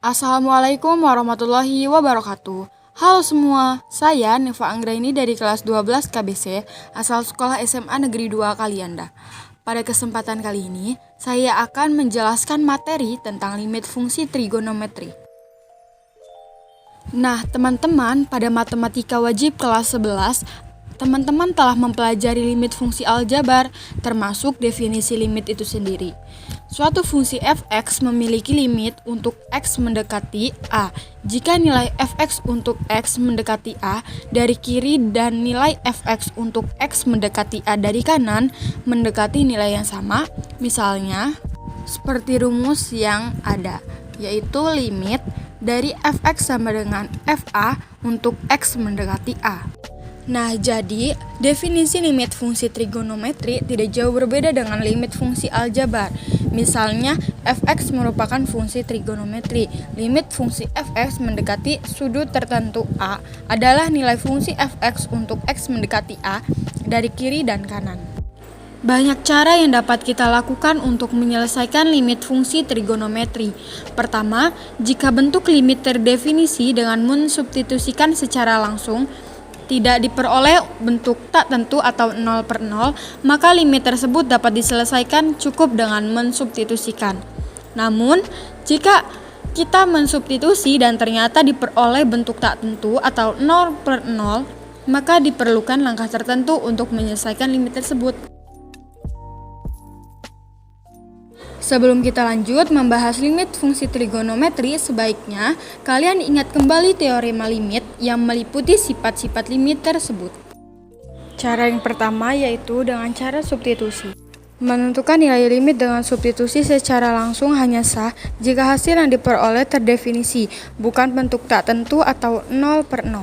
Assalamualaikum warahmatullahi wabarakatuh. Halo semua, saya Neva Anggraini dari kelas 12 KBC, asal sekolah SMA Negeri 2 Kalianda. Pada kesempatan kali ini, saya akan menjelaskan materi tentang limit fungsi trigonometri. Nah, teman-teman, pada matematika wajib kelas 11, teman-teman telah mempelajari limit fungsi aljabar, termasuk definisi limit itu sendiri. Suatu fungsi f(x) memiliki limit untuk x mendekati a jika nilai f(x) untuk x mendekati a dari kiri dan nilai f(x) untuk x mendekati a dari kanan mendekati nilai yang sama. Misalnya, seperti rumus yang ada, yaitu limit dari f(x) sama dengan fa untuk x mendekati a. Nah, jadi definisi limit fungsi trigonometri tidak jauh berbeda dengan limit fungsi aljabar. Misalnya, f(x) merupakan fungsi trigonometri. Limit fungsi f(x) mendekati sudut tertentu a adalah nilai fungsi f(x) untuk x mendekati a dari kiri dan kanan. Banyak cara yang dapat kita lakukan untuk menyelesaikan limit fungsi trigonometri. Pertama, jika bentuk limit terdefinisi dengan mensubstitusikan secara langsung, tidak diperoleh bentuk tak tentu atau 0/0, maka limit tersebut dapat diselesaikan cukup dengan mensubstitusikan. Namun, jika kita mensubstitusi dan ternyata diperoleh bentuk tak tentu atau 0/0, maka diperlukan langkah tertentu untuk menyelesaikan limit tersebut. Sebelum kita lanjut membahas limit fungsi trigonometri, sebaiknya kalian ingat kembali teorema limit yang meliputi sifat-sifat limit tersebut. Cara yang pertama yaitu dengan cara substitusi. Menentukan nilai limit dengan substitusi secara langsung hanya sah jika hasil yang diperoleh terdefinisi, bukan bentuk tak tentu atau 0/0.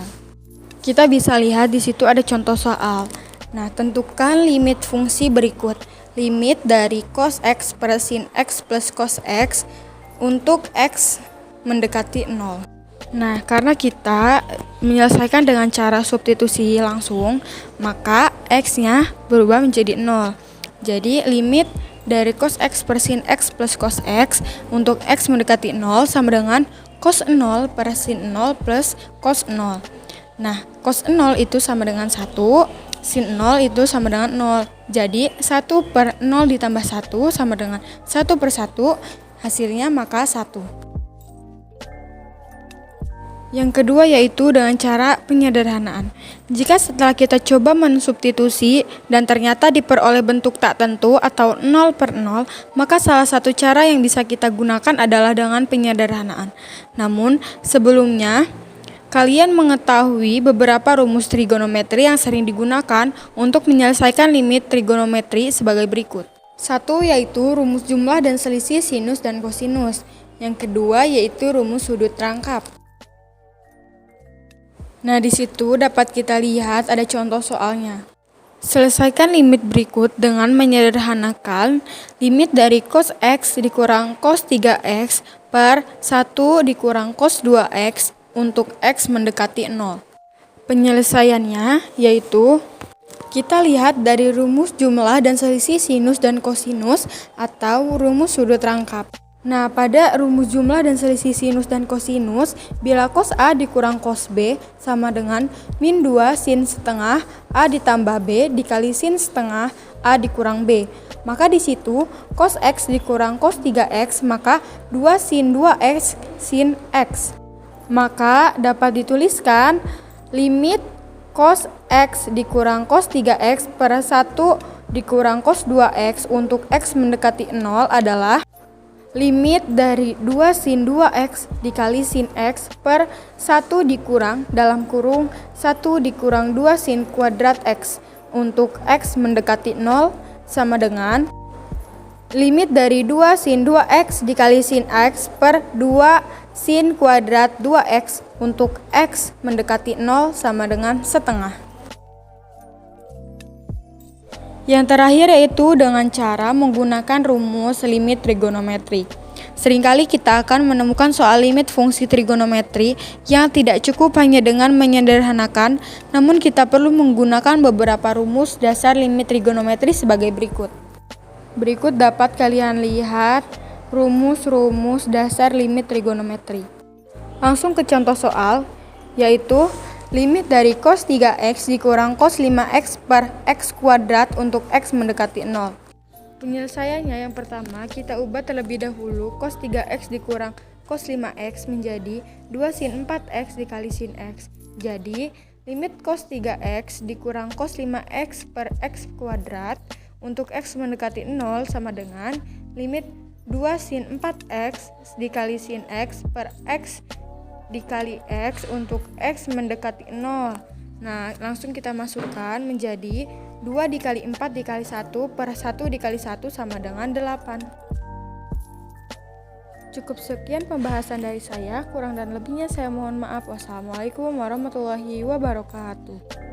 Kita bisa lihat di situ ada contoh soal. Nah, tentukan limit fungsi berikut. Limit dari cos x per sin x plus cos x untuk x mendekati 0. Nah, karena kita menyelesaikan dengan cara substitusi langsung, maka x-nya berubah menjadi 0. Jadi, limit dari cos x per sin x plus cos x untuk x mendekati 0 sama dengan cos 0 per sin 0 plus cos 0. Nah, cos 0 itu sama dengan 1, sin 0 itu sama dengan 0. Jadi 1/0 ditambah 1 sama dengan 1/1, hasilnya maka 1. Yang kedua yaitu dengan cara penyederhanaan. Jika setelah kita coba mensubstitusi dan ternyata diperoleh bentuk tak tentu atau 0/0, maka salah satu cara yang bisa kita gunakan adalah dengan penyederhanaan. Namun, sebelumnya kalian mengetahui beberapa rumus trigonometri yang sering digunakan untuk menyelesaikan limit trigonometri sebagai berikut. Satu yaitu rumus jumlah dan selisih sinus dan kosinus. Yang kedua yaitu rumus sudut rangkap. Nah, di situ dapat kita lihat ada contoh soalnya. Selesaikan limit berikut dengan menyederhanakan limit dari cos x dikurang cos 3x per 1 dikurang cos 2x untuk x mendekati 0. Penyelesaiannya yaitu kita lihat dari rumus jumlah dan selisih sinus dan kosinus atau rumus sudut rangkap. Nah, pada rumus jumlah dan selisih sinus dan kosinus, bila cos A dikurang cos B sama dengan min 2 sin setengah A ditambah B dikali sin setengah A dikurang B. Maka di situ cos X dikurang cos 3X maka 2 sin 2X sin X. Maka dapat dituliskan limit cos X dikurang cos 3X per 1 dikurang cos 2X untuk X mendekati 0 adalah limit dari 2 sin 2X dikali sin X per 1 dikurang dalam kurung 1 dikurang 2 sin kuadrat X untuk X mendekati 0 sama dengan limit dari 2 sin 2X dikali sin X per 2 sin kuadrat 2X untuk X mendekati 0 sama dengan setengah. Yang terakhir yaitu dengan cara menggunakan rumus limit trigonometri. Seringkali kita akan menemukan soal limit fungsi trigonometri yang tidak cukup hanya dengan menyederhanakan, namun kita perlu menggunakan beberapa rumus dasar limit trigonometri sebagai berikut. Berikut dapat kalian lihat rumus-rumus dasar limit trigonometri. Langsung ke contoh soal, yaitu limit dari cos 3x dikurang cos 5x per x kuadrat untuk x mendekati 0. Penyelesaiannya yang pertama, kita ubah terlebih dahulu cos 3x dikurang cos 5x menjadi 2 sin 4x dikali sin x. Jadi, limit cos 3x dikurang cos 5x per x kuadrat untuk x mendekati 0 sama dengan limit 2 sin 4x dikali sin x per x dikali x untuk x mendekati 0. Nah, langsung kita masukkan menjadi 2 dikali 4 dikali 1 per 1 dikali 1 sama dengan 8. Cukup sekian pembahasan dari saya, kurang dan lebihnya saya mohon maaf. Wassalamualaikum warahmatullahi wabarakatuh.